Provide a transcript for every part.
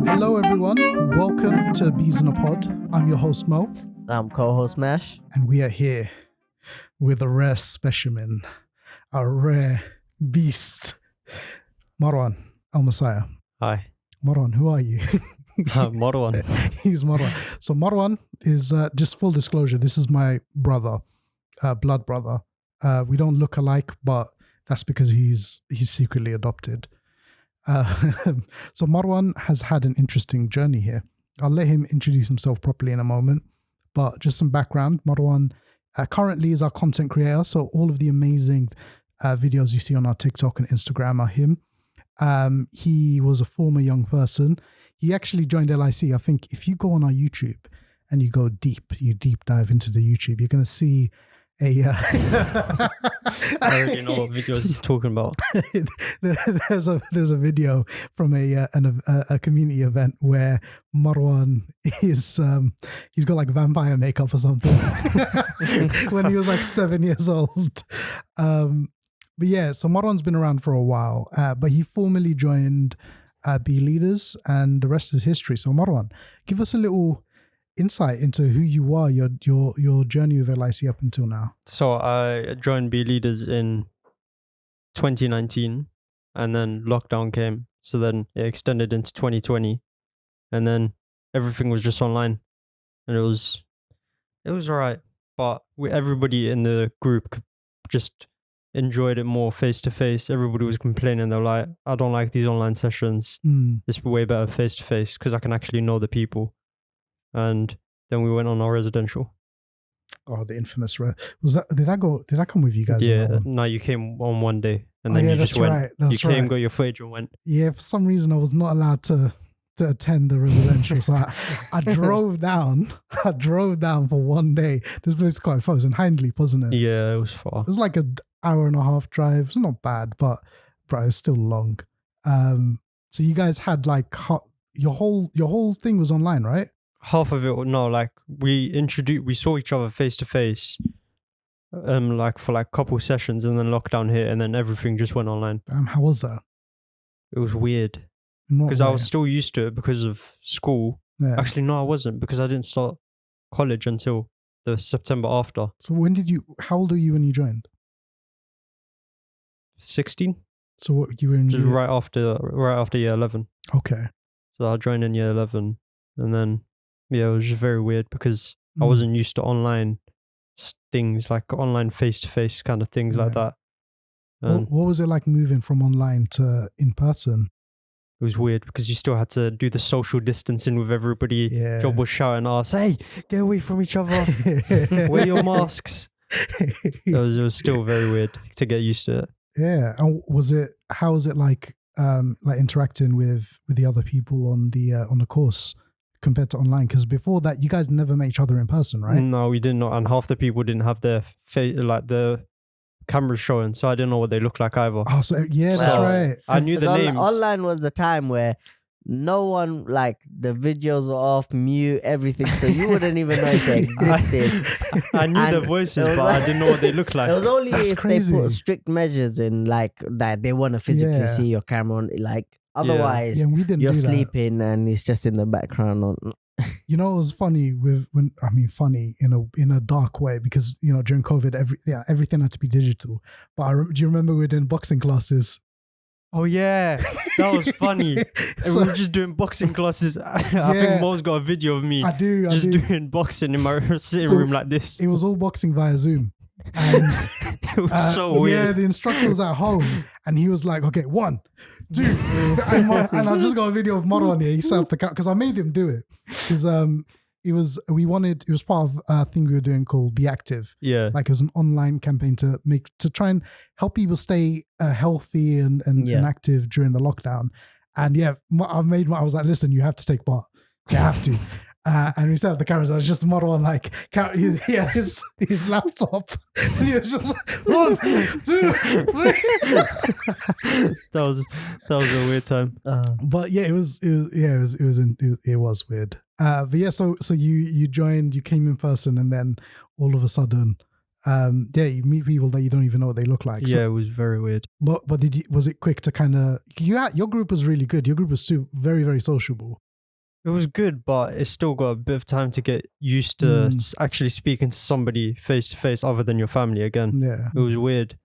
Hello, everyone. Welcome to Bees in a Pod. I'm your host, Mo. I'm co-host Mash. And we are here with a rare specimen, a rare beast, Marwan, Elmessiah. Hi. Marwan, who are you? Marwan. He's Marwan. So Marwan is, just full disclosure, this is my brother, blood brother. We don't look alike, but that's because he's secretly adopted. So Marwan has had an interesting journey here. I'll let him introduce himself properly in a moment, but just some background. Marwan currently is our content creator, so all of the amazing videos you see on our TikTok and Instagram are him. He was a former young person. He actually joined LIC. I think if you go on our YouTube and you go deep dive into the YouTube, you're going to see I already know what videos he's talking about. there's a video from a community event where Marwan is he's got like vampire makeup or something when he was like 7 years old. But yeah, so Marwan's been around for a while, but he formally joined B Leaders, and the rest is history. So Marwan, give us a little insight into who you are, your journey with LIC up until now. So I joined B Leaders in 2019, and then lockdown came. So then it extended into 2020, and then everything was just online, and it was alright. But everybody in the group just enjoyed it more face to face. Everybody was complaining. They're like, I don't like these online sessions. It's way better face to face because I can actually know the people. And then we went on our residential. Oh, the infamous was that? Did I come with you guys? Yeah, no, you came on one day, and then you just went. Right, you came, got your footage, and went. Yeah, for some reason I was not allowed to attend the residential, so I drove down. I drove down for one day. This place is quite far. It was in Hindley, wasn't it? Yeah, it was far. It was like an hour and a half drive. It's not bad, but bro, it's still long. So you guys had like your whole thing was online, right? Half of it, no, like we saw each other face to face, like for like couple sessions, and then lockdown hit, and then everything just went online. How was that? It was weird because I was still used to it because of school. Yeah. Actually, no, I wasn't, because I didn't start college until the September after. So how old were you when you joined? 16. So what, you were in just right after year 11. Okay. So I joined in year 11, and then yeah, it was just very weird because I wasn't used to online things, like online face-to-face kind of things like that. What was it like moving from online to in person? It was weird because you still had to do the social distancing with everybody. Yeah. Job was shouting at us, hey, get away from each other. Wear your masks. It was still very weird to get used to it. Yeah. And how was it like interacting with the other people on the course compared to online? Because before that, you guys never met each other in person, right? No, we did not, and half the people didn't have their face, like the cameras showing, so I didn't know what they looked like either. Oh, so yeah, that's right. I knew the names. Online was the time where no one, like, the videos were off, mute, everything, so you wouldn't even know if they existed. I knew their voices, but I didn't know what they looked like. It was only if they put strict measures in, like, that they want to physically see your camera on, like. Otherwise, you're sleeping and it's just in the background. You know, it was funny funny in a dark way, because during COVID, everything had to be digital. But do you remember we were doing boxing classes? Oh yeah, that was funny. So, we were just doing boxing classes. I think Mo's got a video of me. I do. Doing boxing in my sitting room like this. It was all boxing via Zoom. And it was so weird. Yeah, the instructor was at home and he was like, okay, 1, 2. And I just got a video of Marwan here. He set up the camera because I made him do it. Because it was part of a thing we were doing called Be Active. Yeah. Like it was an online campaign to try and help people stay healthy and active during the lockdown. And yeah, I was like, listen, you have to take part. You have to. And we set up the cameras. I was just Marwan, like, he had his laptop. And he was just like, 1, 2, 3. That was a weird time. But yeah, it was weird. But yeah, so you joined, you came in person, and then all of a sudden, you meet people that you don't even know what they look like. Yeah, it was very weird. But was it quick to kind of, your group was really good. Your group was very, very sociable. It was good, but it still got a bit of time to get used to actually speaking to somebody face to face other than your family again. Yeah. It was weird.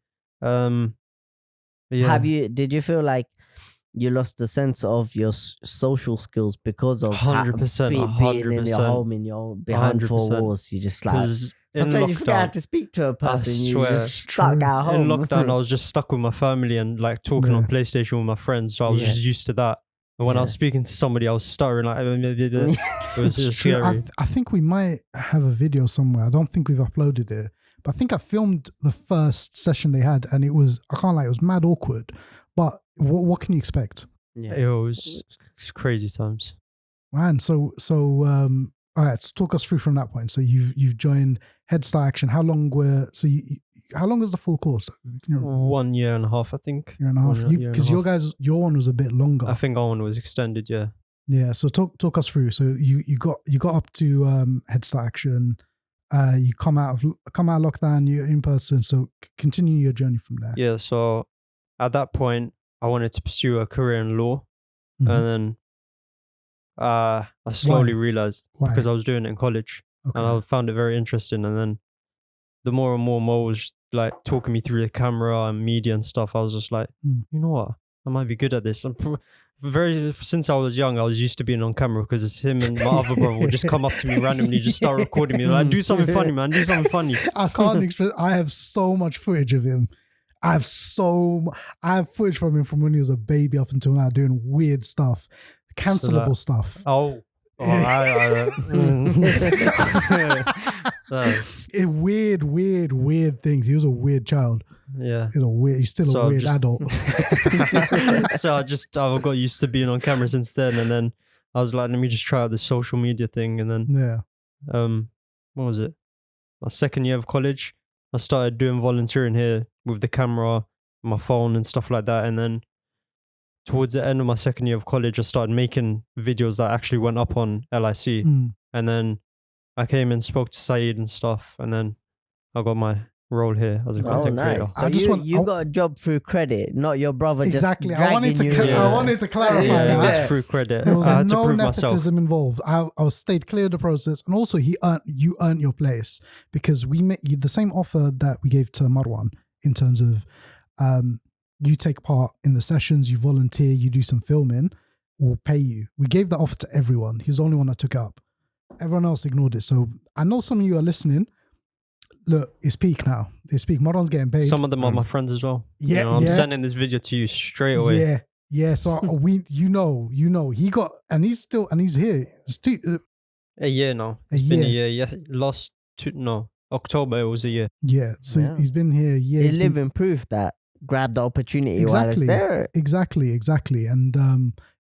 Yeah. Did you feel like you lost the sense of your social skills because of 100%, being in your home, behind 100%. 4 walls? You just like, sometimes you forget how to speak to a person. You just stuck at home. In lockdown, I was just stuck with my family and like talking on PlayStation with my friends. So I was just used to that. And when I was speaking to somebody, I was stuttering like, it was just scary. I think we might have a video somewhere. I don't think we've uploaded it, but I think I filmed the first session they had, and it was, I can't lie, it was mad awkward. But what can you expect? Yeah, it was crazy times. Man, so all right, so talk us through from that point. So you've joined Head Start Action. How long how long was the full course? 1 year and a half, I think. Year and a half. Because your one was a bit longer. I think our one was extended, yeah. Yeah. So talk us through. So you got up to Head Start Action. You come out of lockdown. You're in person. So continue your journey from there. Yeah. So at that point, I wanted to pursue a career in law, and then I slowly realized because I was doing it in college, and I found it very interesting. And then the more and more Mo was like talking me through the camera and media and stuff, I was just like, you know what, I might be good at this. Since I was young, I was used to being on camera because it's him and my other brother would just come up to me randomly, just start recording me, like, do something funny, man, do something funny. I can't express. I have so much footage of him. I have footage from him from when he was a baby up until now, doing weird stuff, cancelable stuff. Weird things. He was a weird child. Yeah, he's still a weird adult. So I got used to being on camera since then, and then I was like, let me just try out the social media thing, and then what was it? My second year of college, I started doing volunteering here with the camera, my phone and stuff like that. And then towards the end of my second year of college, I started making videos that actually went up on LIC. And then I came and spoke to Saeed and stuff. And then I got my role here as a content creator. So you got a job through credit, not your brother. Exactly. Just I wanted to clarify that. It was through credit. There was no nepotism involved. I stayed clear of the process, and also you earned your place because we made the same offer that we gave to Marwan in terms of you take part in the sessions, you volunteer, you do some filming, we'll pay you. We gave that offer to everyone. He's the only one that took it up. Everyone else ignored it. So I know some of you are listening. Look, it's peak now. It's peak. Marwan's getting paid. Some of them are my friends as well. Yeah, I'm sending this video to you straight away. Yeah. So he got, and he's here. It's a year now. It's been a year. Yeah, October it was a year. Yeah. So he's been here a year. He's living proof that grab the opportunity while it's there. Exactly. And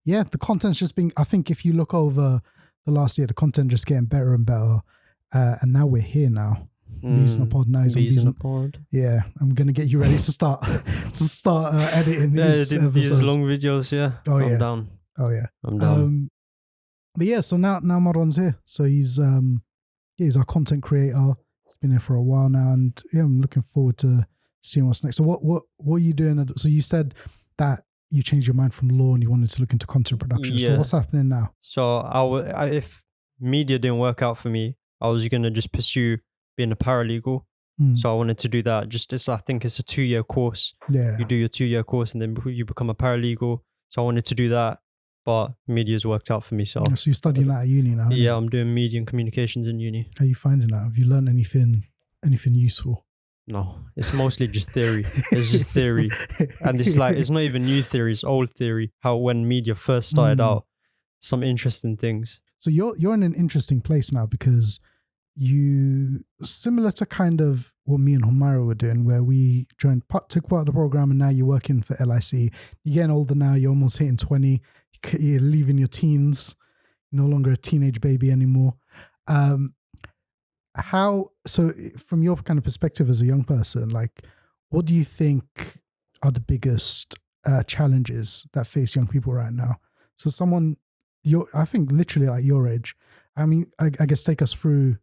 the content's just been. I think if you look over the last year, the content just getting better and better, and now we're here now. Bees in a pod. Now he's on Bees in a pod. Yeah, I'm gonna get you ready to start editing these episodes. These long videos. Yeah. I'm down. Oh yeah, I'm down. But yeah, so now Marwan's here. So he's our content creator. He's been here for a while now, and I'm looking forward to seeing what's next. So what are you doing? So you said that you changed your mind from law and you wanted to look into content production. Yeah. So what's happening now? So if media didn't work out for me, I was gonna just pursue being a paralegal. So I wanted to do that. I think it's a 2-year course. Yeah. You do your 2-year course and then you become a paralegal. So I wanted to do that, but media's worked out for me. So you're studying that at uni now? Yeah, I'm doing media and communications in uni. How are you finding that? Have you learned anything useful? No, it's mostly just theory. It's just theory. And it's not even new theory, it's old theory. How when media first started out, some interesting things. So you're in an interesting place now because you, similar to kind of what me and Humaira were doing, where we took part of the program and now you're working for LIC. You're getting older now, you're almost hitting 20, you're leaving your teens, you're no longer a teenage baby anymore. So from your kind of perspective as a young person, like, what do you think are the biggest challenges that face young people right now? So I think literally like your age, I mean, I guess take us through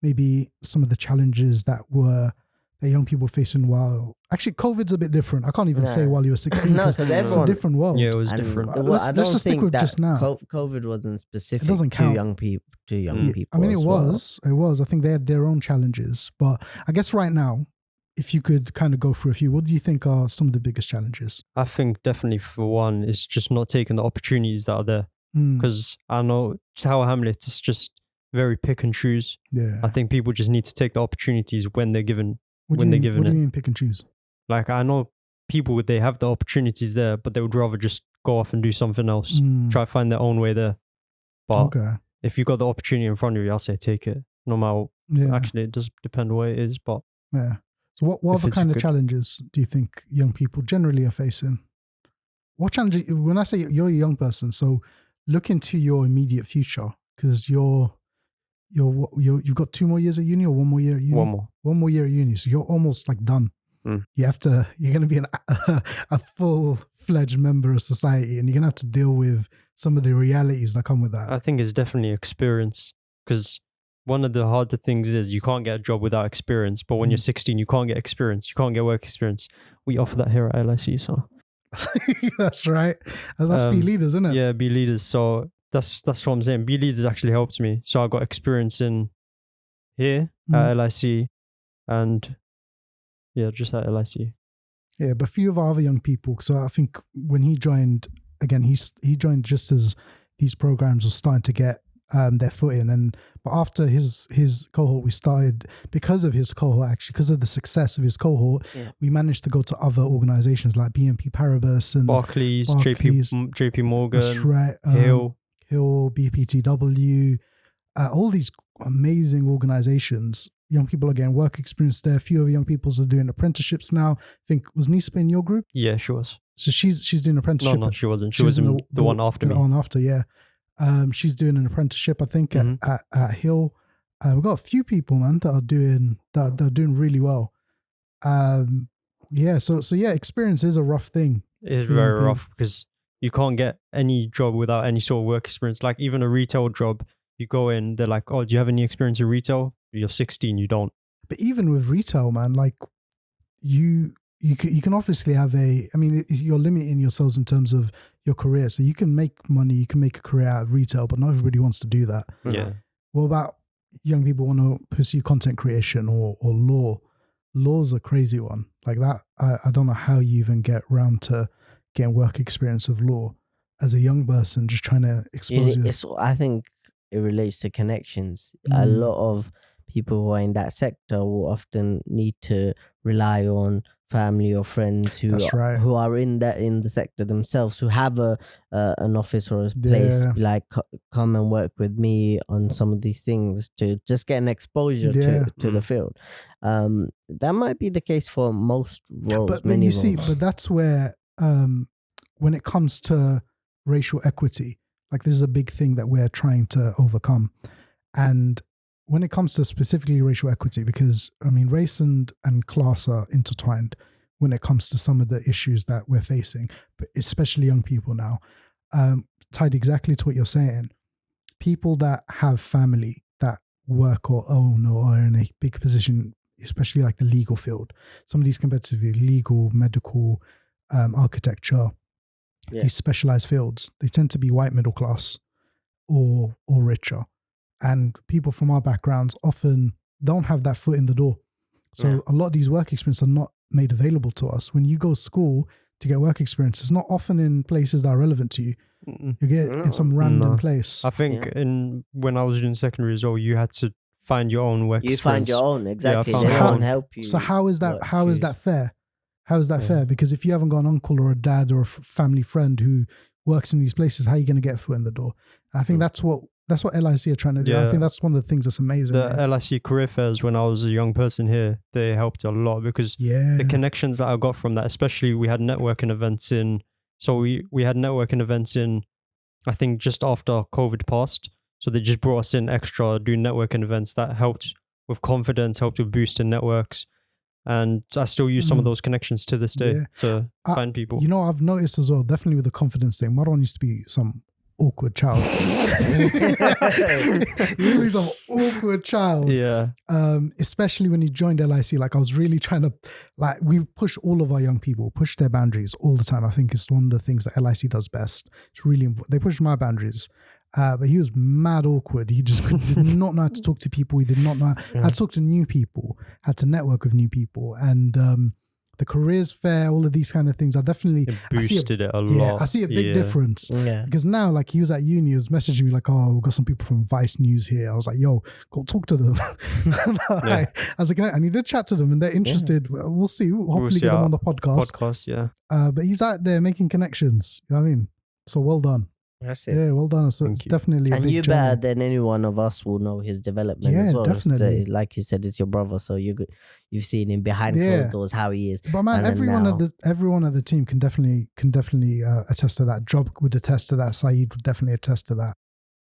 maybe some of the challenges that were that young people facing while actually COVID's a bit different. I can't even say while you were 16 no, because it's a different world. Yeah, it was different. Let's just stick with just now. COVID wasn't specific it doesn't count. to young people. I mean, it was. I think they had their own challenges, but I guess right now, if you could kind of go through a few, what do you think are some of the biggest challenges? I think definitely for one is just not taking the opportunities that are there. Because I know Tower Hamlets is just very pick and choose. Yeah. I think people just need to take the opportunities when they're given. What do you mean pick and choose? Like, I know people, they have the opportunities there, but they would rather just go off and do something else. Try to find their own way there. But if you got the opportunity in front of you, I'll say take it. No matter. Yeah. Actually, it does depend on what it is, but yeah. So what other kind of challenges do you think young people generally are facing? What challenges? When I say you're a young person, so look into your immediate future, because you've got 2 more years at uni or 1 more year at uni? 1 more year at uni. So you're almost like done. You're going to be a full-fledged member of society, and you're going to have to deal with some of the realities that come with that. I think it's definitely experience, because one of the harder things is you can't get a job without experience. But when you're 16, you can't get experience. You can't get work experience. We offer that here at LIC, so. That's right. That's B Leaders, isn't it? Yeah, B Leaders. So that's what I'm saying. B Leaders actually helped me. So I got experience in here at LIC, and yeah, just at LIC. Yeah, but a few of our other young people. So I think when he joined, again, he joined just as these programs were starting to get their foot in, but after his cohort, we started, because of his cohort, actually, because of the success of his cohort, we managed to go to other organizations like BNP Paribas and Barclays, JP Morgan, that's right, Hill, BPTW, all these amazing organizations. Young people are getting work experience there. A few of the young people are doing apprenticeships now. I think, was Nispa in your group? Yeah, she was. So she's doing apprenticeship. No, she wasn't. She was in the one after me. The one after, yeah. She's doing an apprenticeship, I think, at Hill. We've got a few people, man, that are doing really well. So experience is a rough thing. It is very rough, because you can't get any job without any sort of work experience. Like even a retail job, you go in, they're like, "Oh, do you have any experience in retail?" You're 16, you don't. But even with retail, man, like you can obviously have you're limiting yourselves in terms of your career. So you can make money, you can make a career out of retail, but not everybody wants to do that. Yeah. What about young people want to pursue content creation or law? Law's a crazy one. Like that, I don't know how you even get round to getting work experience of law as a young person, just trying to expose I think it relates to connections. A lot of people who are in that sector will often need to rely on family or friends who are in the sector themselves, who have an office or a place, like come and work with me on some of these things to just get an exposure to the field. That might be the case for most roles. But you see, but that's where when it comes to racial equity, like this is a big thing that we're trying to overcome. And when it comes to specifically racial equity, because I mean, race and class are intertwined when it comes to some of the issues that we're facing, but especially young people now, tied exactly to what you're saying. People that have family that work or own or are in a big position, especially like the legal field, some of these competitive legal, medical, architecture, these specialized fields, they tend to be white middle class or richer. And people from our backgrounds often don't have that foot in the door. So a lot of these work experiences are not made available to us. When you go to school to get work experience, it's not often in places that are relevant to you. You get in some random place. I think when I was in secondary as well, you had to find your own work experience. You find your own, exactly. Yeah, they won't help you. So how is that fair? How is that fair? Because if you haven't got an uncle or a dad or a family friend who works in these places, how are you going to get a foot in the door? I think that's what LIC are trying to do. I think that's one of the things that's amazing. The LIC career fairs, when I was a young person here, they helped a lot, because the connections that I got from that, especially we had networking events in, I think just after COVID passed. So they just brought us in extra doing networking events that helped with confidence, helped with boosting networks. And I still use some of those connections to this day to find people. You know, I've noticed as well, definitely with the confidence thing, Marwan used to be some awkward child. He was some awkward child. Yeah. Especially when he joined LIC. Like, I was really trying to, like, we push all of our young people, push their boundaries all the time. I think it's one of the things that LIC does best. It's really important. They push my boundaries. But he was mad awkward. He just did not know how to talk to people. He did not know how to talk to new people, had to network with new people. And the careers fair, all of these kind of things, It boosted it a lot. Yeah, I see a big difference. Yeah. Because now, like, he was at uni, he was messaging me like, oh, we've got some people from Vice News here. I was like, yo, go talk to them. I was like, and he did chat to them and they're interested. We'll see. Hopefully get them on the podcast. But he's out there making connections. You know what I mean? So well done. That's it. Yeah, well done. So it's definitely a big you journey. better than any one of us will know his development as well. Definitely. So, like you said, it's your brother, so you've seen him behind closed doors how he is. But man, everyone at the team can definitely attest to that. Job would attest to that. Saeed would definitely attest to that.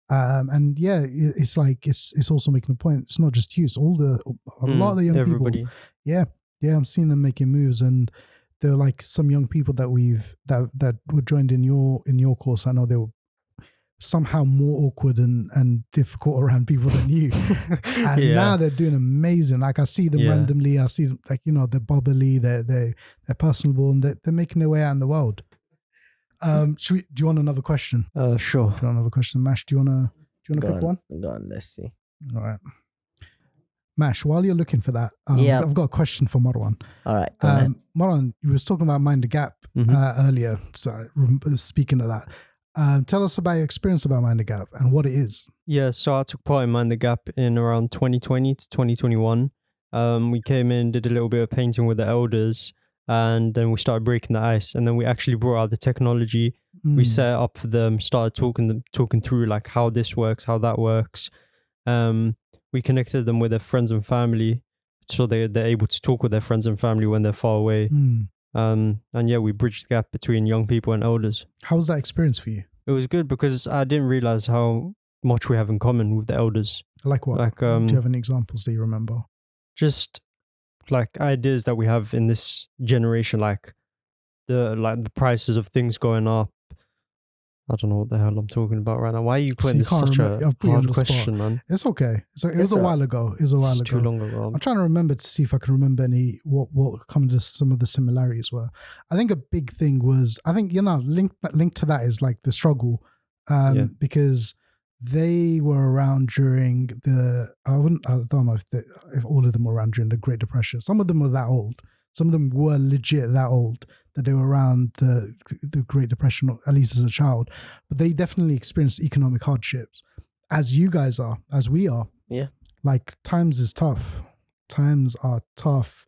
And yeah, it's like it's also making a point. It's not just you. It's a lot of the young people. Yeah, I'm seeing them making moves, and there are like some young people that that were joined in your course. I know they were somehow more awkward and difficult around people than you. And now they're doing amazing. Like, I see them randomly. I see them, like, you know, they're bubbly, they're personable, and they're making their way out in the world. Do you want another question? Sure. Do you want another question? Mash, do you want to pick one? Go on, let's see. All right. Mash, while you're looking for that, I've got a question for Marwan. All right. Marwan, you was talking about Mind the Gap earlier. So speaking of that, tell us about your experience about Mind the Gap and what it is. Yeah, so I took part in Mind the Gap in around 2020 to 2021. We came in, did a little bit of painting with the elders, and then we started breaking the ice. And then we actually brought out the technology. We set it up for them, started talking through like how this works, how that works. We connected them with their friends and family, so they're able to talk with their friends and family when they're far away. And yeah, we bridged the gap between young people and elders. How was that experience for you? It was good because I didn't realize how much we have in common with the elders. Like what? Like, do you have any examples that you remember? Just like ideas that we have in this generation, like the prices of things going up. I don't know what the hell I'm talking about right now. Why are you putting such a hard question, man? It's okay. It was a while ago. It was a while ago. Too long ago. I'm trying to remember to see if I can remember what some of the similarities were. I think a big thing was, linked to that is like the struggle, because they were around during I don't know if all of them were around during the Great Depression. Some of them were that old. Some of them were legit that old that they were around the Great Depression, or at least as a child. But they definitely experienced economic hardships, as you guys are, as we are. Yeah. Like, times is tough. Times are tough.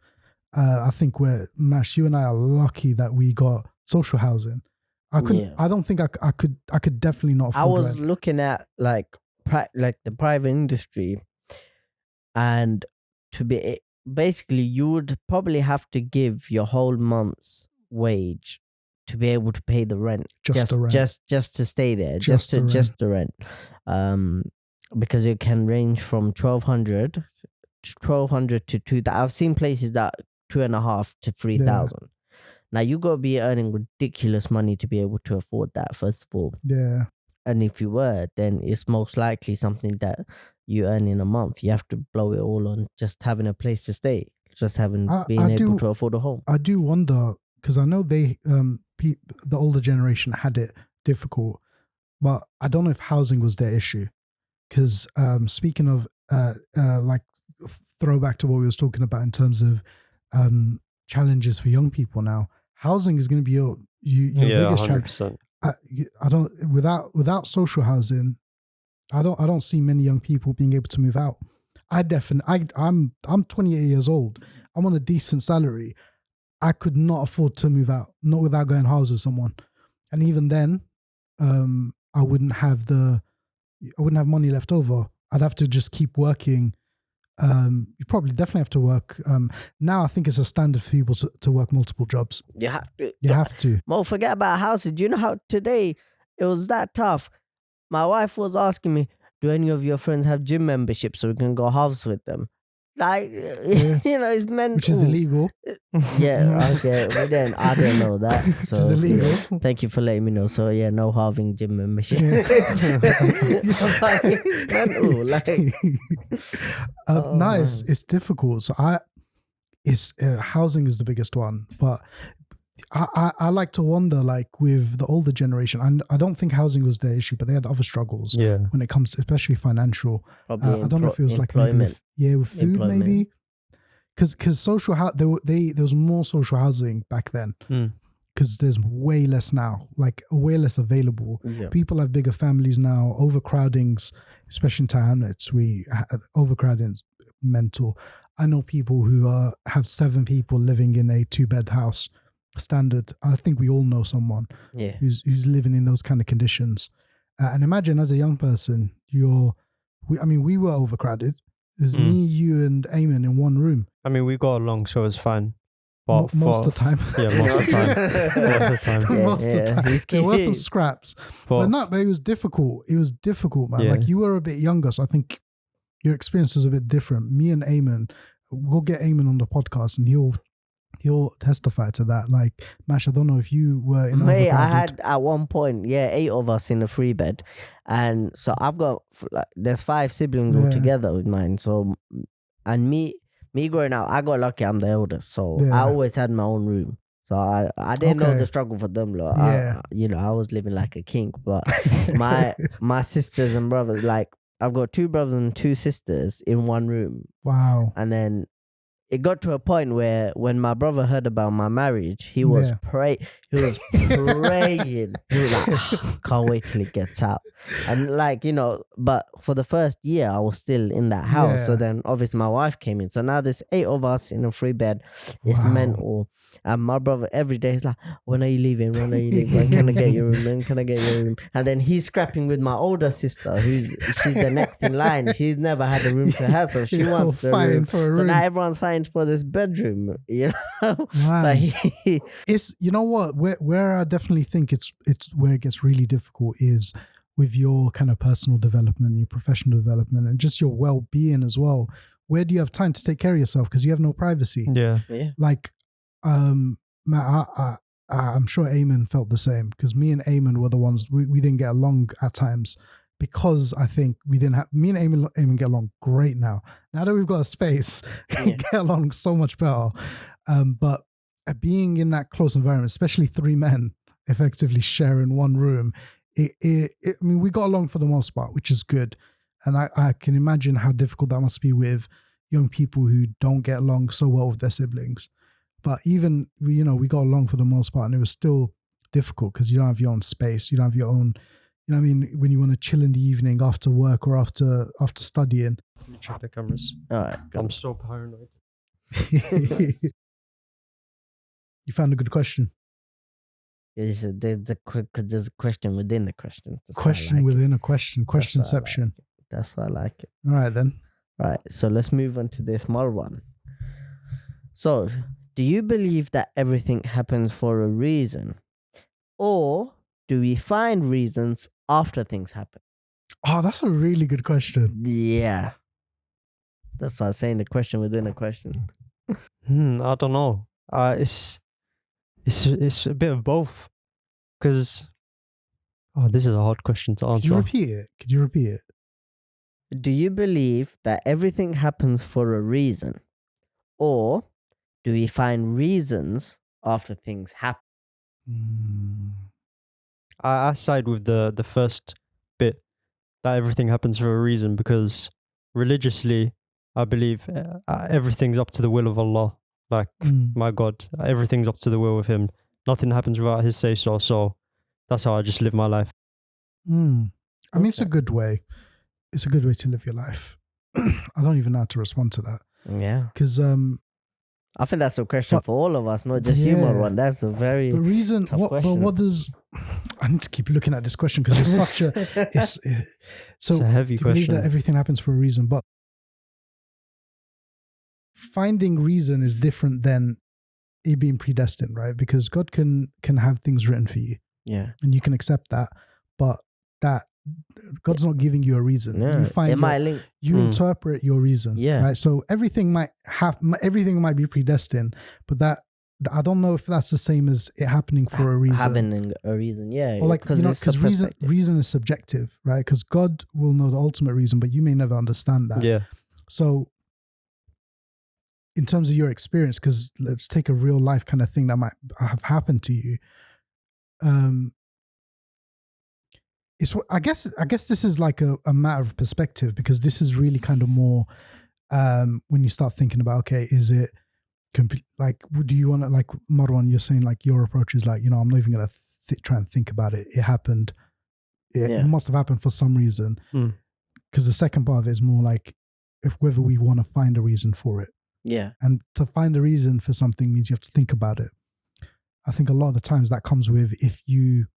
I think Mash, you and I are lucky that we got social housing. I don't think I could definitely not afford I was looking at like the private industry, and basically you would probably have to give your whole month's wage to be able to pay the rent, just to stay there, just the rent, because it can range from 1,200 to 2,000. I've seen places that 2,500 to 3,000. Now you gotta be earning ridiculous money to be able to afford that, first of all. Yeah. And if you were, then it's most likely something that you earn in a month. You have to blow it all on just having a place to stay, just being able to afford a home. I do wonder, because I know the older generation had it difficult, but I don't know if housing was their issue. Because speaking of like throwback to what we was talking about in terms of challenges for young people now, housing is going to be your biggest 100%. Challenge. Without social housing, I don't see many young people being able to move out. I'm 28 years old. I'm on a decent salary. I could not afford to move out, not without going halves with someone. And even then, I wouldn't have money left over. I'd have to just keep working. You probably definitely have to work. Now I think it's a standard for people to work multiple jobs. You have to. You have to. Mo, forget about houses. Do you know how today it was that tough? My wife was asking me, do any of your friends have gym memberships so we can go halves with them? Like, it's mental. Which is illegal. Yeah, okay. Well, then I don't know that. So, which is illegal. Yeah, thank you for letting me know. So, yeah, no halving gym membership. Mental, like. Nice. It's difficult. So housing is the biggest one, but I like to wonder, like with the older generation, and I don't think housing was their issue, but they had other struggles when it comes to, especially financial. I don't know if it was like maybe with food, maybe because social there was more social housing back then because there's way less now, like way less available. People have bigger families now. Overcrowdings, especially in town hamlets, overcrowding is mental. I know people who have 7 people living in a 2-bed house. Standard. I think we all know someone who's living in those kind of conditions. And imagine as a young person, we were overcrowded. There's me, you, and Eamon in one room. I mean, we got along, so it was fine. But most of the time. Yeah, most of the time. Most of the time. There were some scraps. But it was difficult. It was difficult, man. Like you were a bit younger, so I think your experience was a bit different. Me and Eamon, we'll get Eamon on the podcast and he'll testify to that. Like, Mash, I don't know if you were in I had at one point 8 of us in a 3-bed, and so I've got there's 5 siblings all together with mine. So, and me growing up, I got lucky. I'm the eldest, so I always had my own room. So I didn't know the struggle for them. Like, I was living like a king. But my sisters and brothers, like I've got 2 brothers and 2 sisters in one room. Wow. And then it got to a point where when my brother heard about my marriage, he was praying. He was praying. He was like, can't wait till it gets out. And like, but for the first year, I was still in that house. So then obviously my wife came in. So now there's 8 of us in a 3-bed. It's mental. And my brother every day is like, when are you leaving? When are you leaving? Can I get your room? When can I get your room? And then he's scrapping with my older sister, she's the next in line. She's never had a room to her, so she wants the room. For a room. So now everyone's fighting for this bedroom. Like, it's what where I definitely think it's where it gets really difficult is with your kind of personal development, your professional development, and just your well-being as well. Where do you have time to take care of yourself because you have no privacy? Yeah. Like. I'm sure Eamon felt the same because me and Eamon were the ones we didn't get along at times because I think we didn't have me and Eamon get along great now. Now that we've got a space, we get along so much better. But being in that close environment, especially 3 men effectively sharing one room, we got along for the most part, which is good. And I can imagine how difficult that must be with young people who don't get along so well with their siblings. But even we got along for the most part, and it was still difficult because you don't have your own space, you don't have your own, when you want to chill in the evening after work or after studying. Let me check the cameras. All right, I'm so paranoid. You found a good question. There's a question within the question. Question within a question. Questionception. That's why I like it. All right then. All right, so let's move on to this Marwan. So, do you believe that everything happens for a reason? Or do we find reasons after things happen? Oh, that's a really good question. Yeah. That's what I was saying, the question within a question. I don't know. It's a bit of both. Because, this is a hard question to answer. Could you repeat it? Do you believe that everything happens for a reason? Or do we find reasons after things happen? I side with the first bit, that everything happens for a reason, because religiously, I believe everything's up to the will of Allah. Like, my God, everything's up to the will of Him. Nothing happens without His say-so. So that's how I just live my life. I mean, it's a good way. It's a good way to live your life. I don't even know how to respond to that. Yeah. Because I think that's a question for all of us, not just you, Marwan. That's a very tough question. But what does... I need to keep looking at this question because it's such a... it's a heavy question. Believe that everything happens for a reason, but finding reason is different than it being predestined, right? Because God can have things written for you. Yeah. And you can accept that. But that God's not giving you a reason. No, you find you interpret your reason. Yeah. Right. So everything might be predestined, but that I don't know if that's the same as it happening for a reason. Having a reason, yeah. Or because reason is subjective, right? Because God will know the ultimate reason, but you may never understand that. Yeah. So in terms of your experience, because let's take a real life kind of thing that might have happened to you. It's I guess this is like a matter of perspective, because this is really kind of more when you start thinking about, okay, is it like, do you want to, like Marwan, you're saying like your approach is like, I'm not even going to try and think about it. It happened. It must have happened for some reason. Because the second part of it is more like whether we want to find a reason for it. Yeah. And to find a reason for something means you have to think about it. I think a lot of the times that comes with if you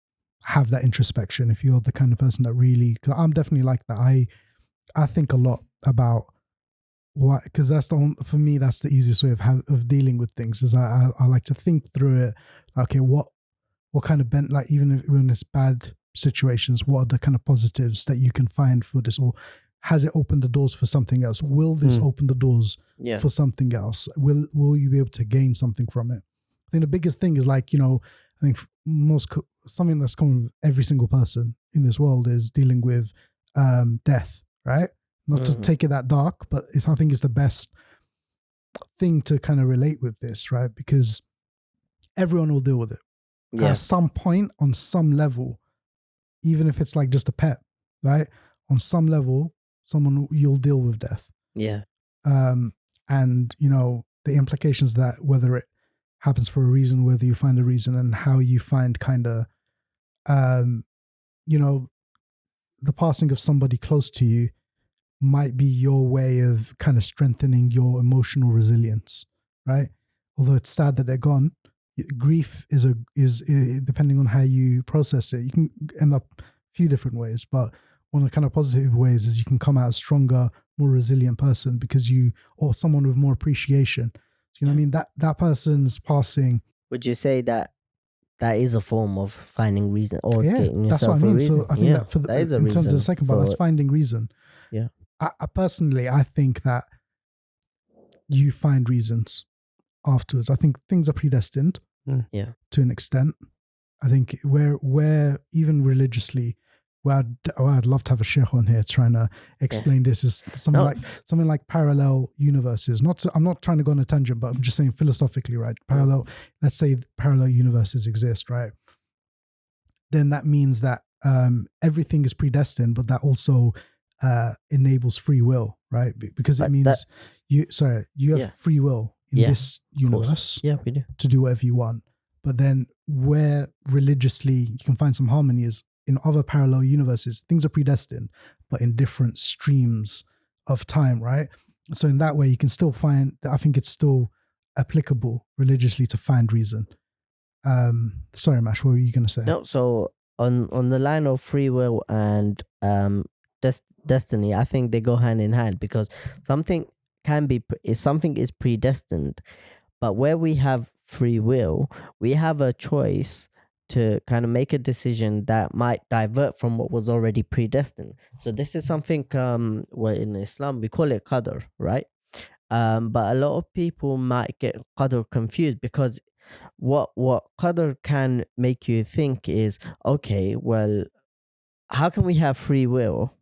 have that introspection, if you're the kind of person that really, because I'm definitely like that. I think a lot about what, because for me, that's the easiest way of dealing with things, is I like to think through it. Okay, what kind of like even when it's bad situations, what are the kind of positives that you can find for this, or has it opened the doors for something else? Will this open the doors for something else? Will you be able to gain something from it? I think the biggest thing is like, I think something that's common with every single person in this world is dealing with death, right? Not to take it that dark, but I think it's the best thing to kind of relate with this, right? Because everyone will deal with it at some point, on some level, even if it's like just a pet, right? On some level, you'll deal with death. Yeah. And the implications that whether it happens for a reason, whether you find a reason, and how you find kind of, the passing of somebody close to you might be your way of kind of strengthening your emotional resilience, right? Although it's sad that they're gone, grief is depending on how you process it, you can end up a few different ways, but one of the kind of positive ways is you can come out a stronger, more resilient person or someone with more appreciation. You know what I mean? That person's passing. Would you say that is a form of finding reason, or getting that's what I mean. So I think that in terms of the second part, that's finding reason. Yeah. I personally think that you find reasons afterwards. I think things are predestined. To an extent. I think where even religiously, where I'd love to have a sheikh on here trying to explain this, is something like parallel universes. I'm not trying to go on a tangent, but I'm just saying philosophically, right? Let's say parallel universes exist, right? Then that means that everything is predestined, but that also enables free will, right? Because it means you have free will in this universe. Yeah, we do. To do whatever you want. But then where religiously you can find some harmony is in other parallel universes, things are predestined, but in different streams of time, right? So in that way, you can still find, I think it's still applicable religiously to find reason. Sorry, Mash, what were you going to say? No, so on the line of free will and destiny, I think they go hand in hand, because something is predestined, but where we have free will, we have a choice to kind of make a decision that might divert from what was already predestined. So this is something well, in Islam we call it qadr, right? But a lot of people might get qadr confused, because what qadr can make you think is, okay, well, how can we have free will,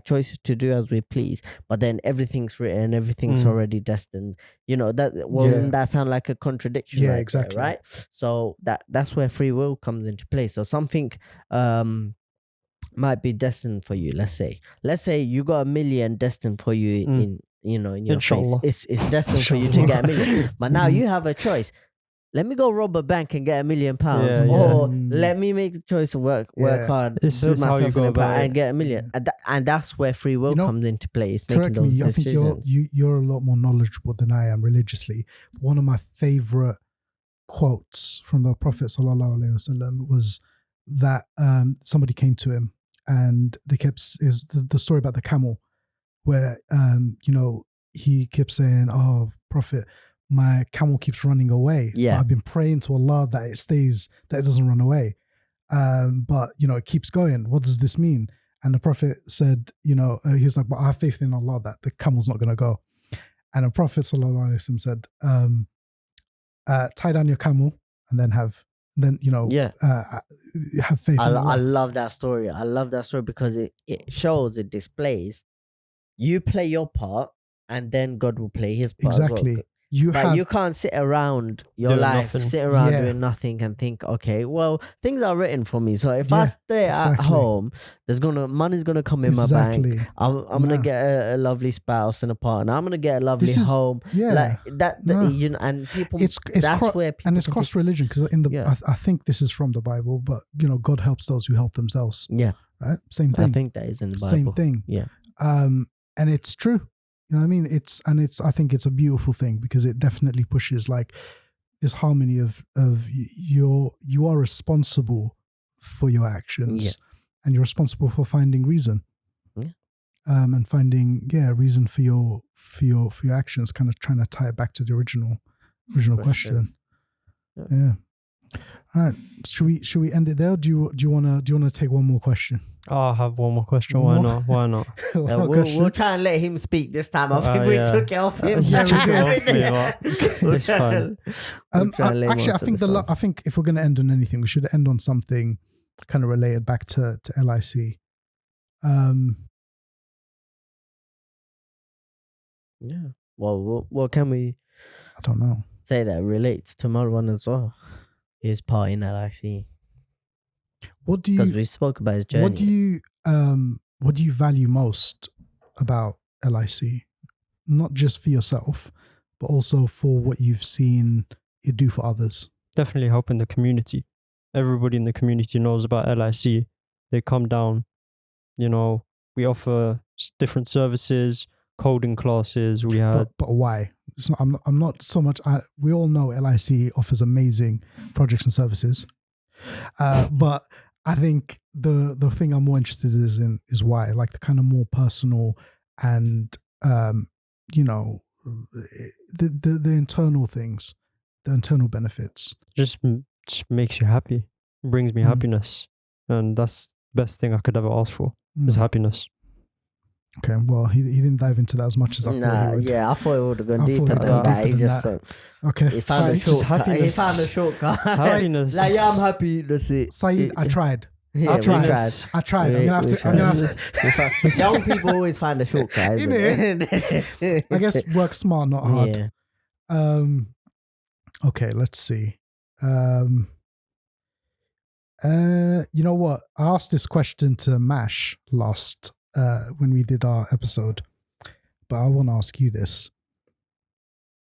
choices to do as we please, but then everything's written, everything's already destined? Wouldn't that sound like a contradiction? Yeah, exactly. There, right? So that's where free will comes into play. So something might be destined for you. Let's say you got 1 million destined for you in your Inshallah. face. It's destined for you to get 1 million, but now you have a choice. Let me go rob a bank and get £1 million, or let me make the choice of work hard, build myself in and get 1 million. And that's where free will comes into play. It's making those decisions. I think you're a lot more knowledgeable than I am religiously. One of my favorite quotes from the Prophet ﷺ was that somebody came to him, and is the story about the camel, where he kept saying, "Oh, Prophet, my camel keeps running away. Yeah. I've been praying to Allah that it doesn't run away." but it keeps going. What does this mean? And the Prophet said, he's like, but I have faith in Allah that the camel's not going to go. And the Prophet sallallahu alaihi wasallam said, tie down your camel and then have faith in Allah. I love that story. I love that story because it shows, it displays you play your part and then God will play his part. Exactly. As well. You can't sit around your life, doing nothing and think, okay, well, things are written for me. So if I stay at home, money's gonna come in my bank. I'm gonna get a lovely spouse and a partner. I'm gonna get a lovely home. Yeah, and people. It's cross religion because I think this is from the Bible, but God helps those who help themselves. Yeah, right. Same thing. I think that is in the Bible. Same thing. Yeah. And it's true. You know what I mean? I think it's a beautiful thing because it definitely pushes like this harmony of you are responsible for your actions and you're responsible for finding reason. Yeah. And finding reason for your actions, kind of trying to tie it back to the original question. Yeah. All right. Should we end it there? Or do you wanna take one more question? I'll have one more question. Why not? We'll try and let him speak this time. I think we took it off him. It's fine. I think if we're going to end on anything, we should end on something kind of related back to LIC. Yeah. Well, what can we? I don't know. Say that relates to Marwan as well. His part in LIC. Because we spoke about his journey. What do you value most about LIC? Not just for yourself, but also for what you've seen it do for others. Definitely helping the community. Everybody in the community knows about LIC. They come down. We offer different services, coding classes. We have. But why? So I'm not so much. We all know LIC offers amazing projects and services. But I think the thing I'm more interested in is why, like the kind of more personal and the internal things, the internal benefits. Just makes you happy. It brings me happiness, and that's the best thing I could ever ask for is happiness. Okay, well, he didn't dive into that as much as I thought he would. Yeah, I thought he would have gone deeper than that. He just okay. He found a shortcut. Happiness. Like, I'm happy. That's it. Saeed, I tried. Yeah, I tried. I'm gonna have to. Young people always find a shortcut, isn't it? I guess work smart, not hard. Yeah. Okay, let's see. You know what? I asked this question to Mash last when we did our episode, but I want to ask you this.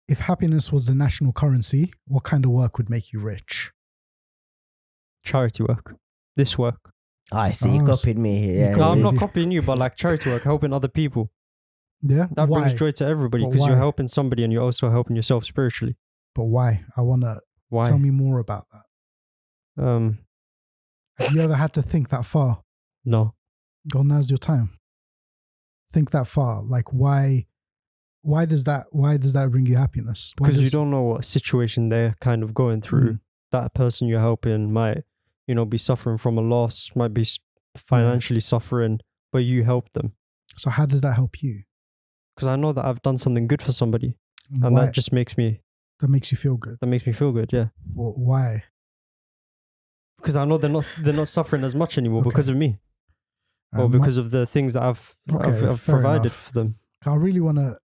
If happiness was the national currency, what kind of work would make you rich? Charity work. This work. I see. You copied me here. No, I'm not copying you, but like charity work, helping other people. Yeah. That brings joy to everybody because you're helping somebody and you're also helping yourself spiritually. But why? I want to tell me more about that. Have you ever had to think that far? No. God, now's your time. Think that far. Like, why does that bring you happiness? Because you don't know what situation they're kind of going through. That person you're helping might, be suffering from a loss, might be financially suffering, but you help them. So how does that help you? Because I know that I've done something good for somebody, and that just makes me. That makes you feel good. That makes me feel good. Yeah. Well, why? Because I know they're not suffering as much anymore because of me, or because of the things that I've provided for them. I really want to,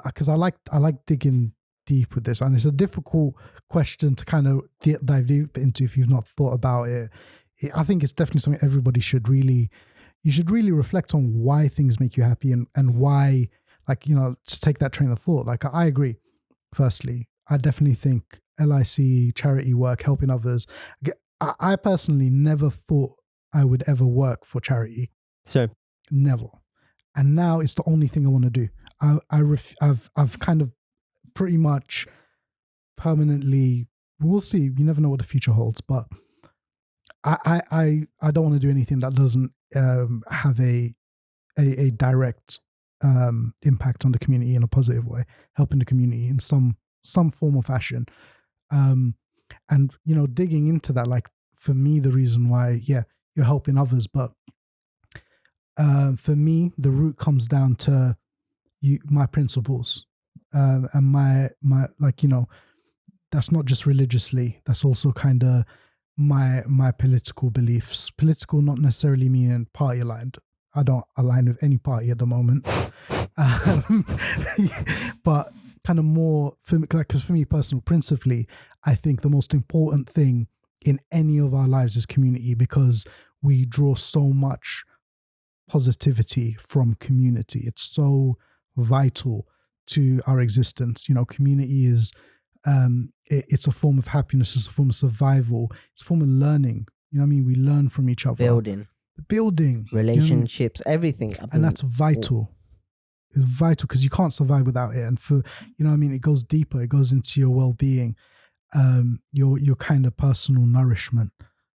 because I like digging deep with this, and it's a difficult question to kind of dive deep into if you've not thought about it. I think it's definitely something everybody should really reflect on why things make you happy and why, to take that train of thought. Like, I agree. Firstly, I definitely think LIC, charity work, helping others. I personally never thought I would ever work for charity. So never. And now it's the only thing I want to do. I've kind of pretty much permanently, we'll see. You never know what the future holds, but I don't want to do anything that doesn't have a direct impact on the community in a positive way, helping the community in some form or fashion. And digging into that, like for me, the reason why, you're helping others, but for me, the root comes down to my principles, and my like, that's not just religiously. That's also kind of my political beliefs. Political, not necessarily meaning party aligned. I don't align with any party at the moment, but kind of more for me, because for me personally, principally, I think the most important thing in any of our lives is community, because we draw so much positivity from community. It's so vital to our existence. Community is it's a form of happiness, it's a form of survival, it's a form of learning. We learn from each other. Building relationships, everything. And that's vital. It's vital because you can't survive without it. And for it goes deeper. It goes into your well-being, your kind of personal nourishment.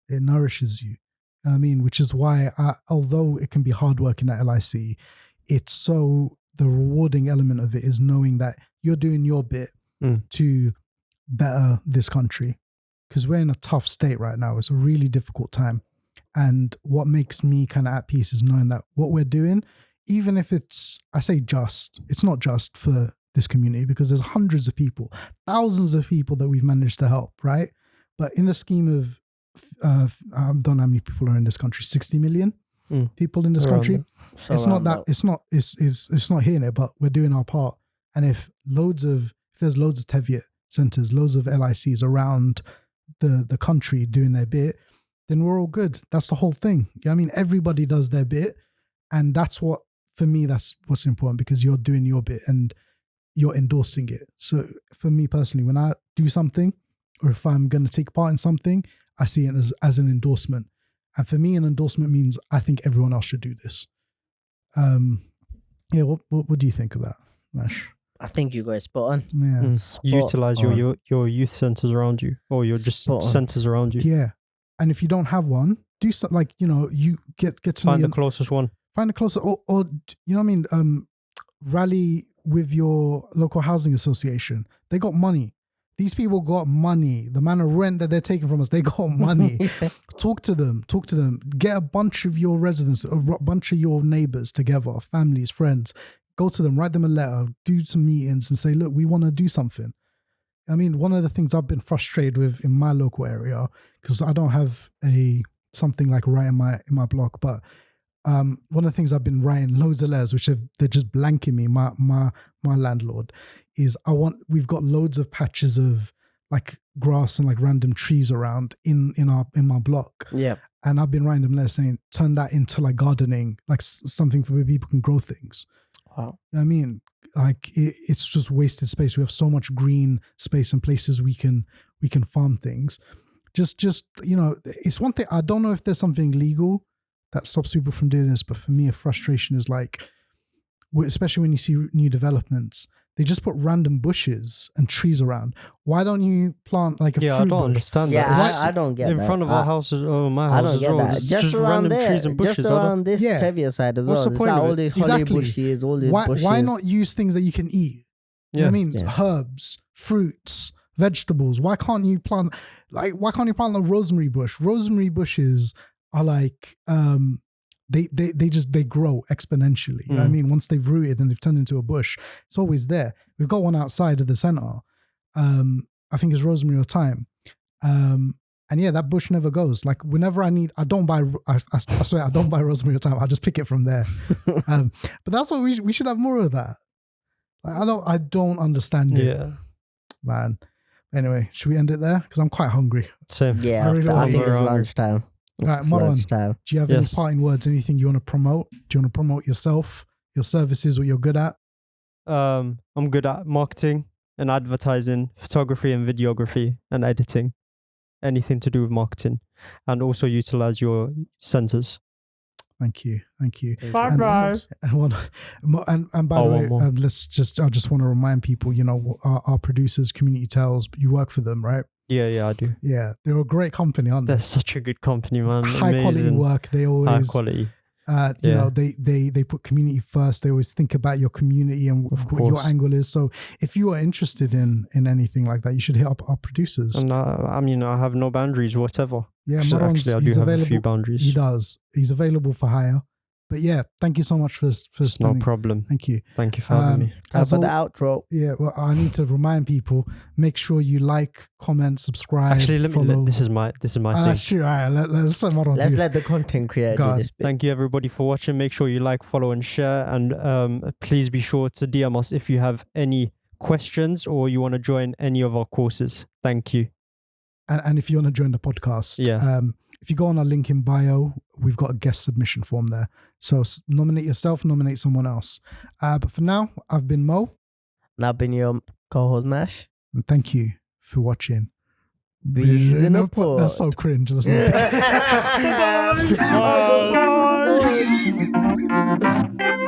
It nourishes you. Which is why, although it can be hard working at LIC, it's so, the rewarding element of it is knowing that you're doing your bit to better this country, because we're in a tough state right now. It's a really difficult time. And what makes me kind of at peace is knowing that what we're doing, even if it's not just for this community, because there's hundreds of people, thousands of people that we've managed to help, right? But in the scheme of, I don't know how many people are in this country, 60 million people in this country. It's not hitting it, but we're doing our part. And if there's loads of Teviot centers, loads of LICs around the country doing their bit, then we're all good. That's the whole thing. Everybody does their bit. And that's what, for me, that's what's important, because you're doing your bit and you're endorsing it. So for me personally, when I do something, or if I'm going to take part in something, I see it as an endorsement. And for me, an endorsement means I think everyone else should do this. What do you think of that, Mash? I think you guys spot on. Yeah. Utilize your youth centers around you, or your just centers around you. Yeah. And if you don't have one, do something you get to find the closest one. Find the closest, or rally with your local housing association. They got money. These people got money. The amount of rent that they're taking from us, they got money. Talk to them. Get a bunch of your residents, a bunch of your neighbors together, families, friends. Go to them, write them a letter, do some meetings and say, look, we want to do something. One of the things I've been frustrated with in my local area, because I don't have something like right in my block, but one of the things I've been writing loads of letters, which they're just blanking me, my landlord, is we've got loads of patches of like grass and like random trees around in my block. Yeah. And I've been writing them letters saying, turn that into like gardening, like something for where people can grow things. Wow. Like it's just wasted space. We have so much green space and places we can farm things. Just it's one thing. I don't know if there's something legal that stops people from doing this, but for me, a frustration is like, especially when you see new developments, they just put random bushes and trees around. Why don't you plant like a fruit bush? I don't understand that. I don't get that. In front of our houses, my house as well. Just around random trees and bushes. Just around this Tevia side as well. What's the point of it? All the bushes, all the bushes. Why not use things that you can eat? Yeah. Herbs, fruits, vegetables. Why can't you plant a rosemary bush? Rosemary bushes are like they grow exponentially. You know what I mean? Once they've rooted and they've turned into a bush, it's always there. We've got one outside of the center. I think it's rosemary or thyme. And yeah, that bush never goes. Like whenever I don't buy rosemary or thyme. I just pick it from there. But that's what we should have more of that. Like, I don't understand it. Yeah. Man. Anyway, should we end it there? Because I'm quite hungry. Same. Yeah, I think it's lunchtime. All right, Marwan, do you have any parting words, anything you want to promote? Do you want to promote yourself, your services, what you're good at? I'm good at marketing and advertising, photography and videography and editing. Anything to do with marketing. And also utilize your centers. Thank you. Bye-bye. And by the way, I just want to remind people, our producers, Community Tales, you work for them, right? Yeah, I do. Yeah, they're a great company, aren't they? They're such a good company, man. High quality work. They always high quality. You know, they put community first. They always think about your community and what your angle is. So if you are interested in anything like that, you should hit up our producers. And I have no boundaries whatever. Yeah, Marwan's, actually, I do have a few boundaries. He does. He's available for hire. But yeah, thank you so much for spending. No problem. Thank you. Thank you for having me. How about the outro? Yeah, well, I need to remind people, make sure you like, comment, subscribe, actually, follow. This is my thing. That's true. All right, let's let Marwan Let's let the content creator do this bit. Thank you everybody for watching. Make sure you like, follow and share, and please be sure to DM us if you have any questions or you want to join any of our courses. Thank you. And if you want to join the podcast, if you go on our link in bio, we've got a guest submission form there. So nominate yourself, nominate someone else. But for now, I've been Mo. And I've been your co-host Mash. And thank you for watching. Bees in a pot. That's so cringe. Bye. Bye.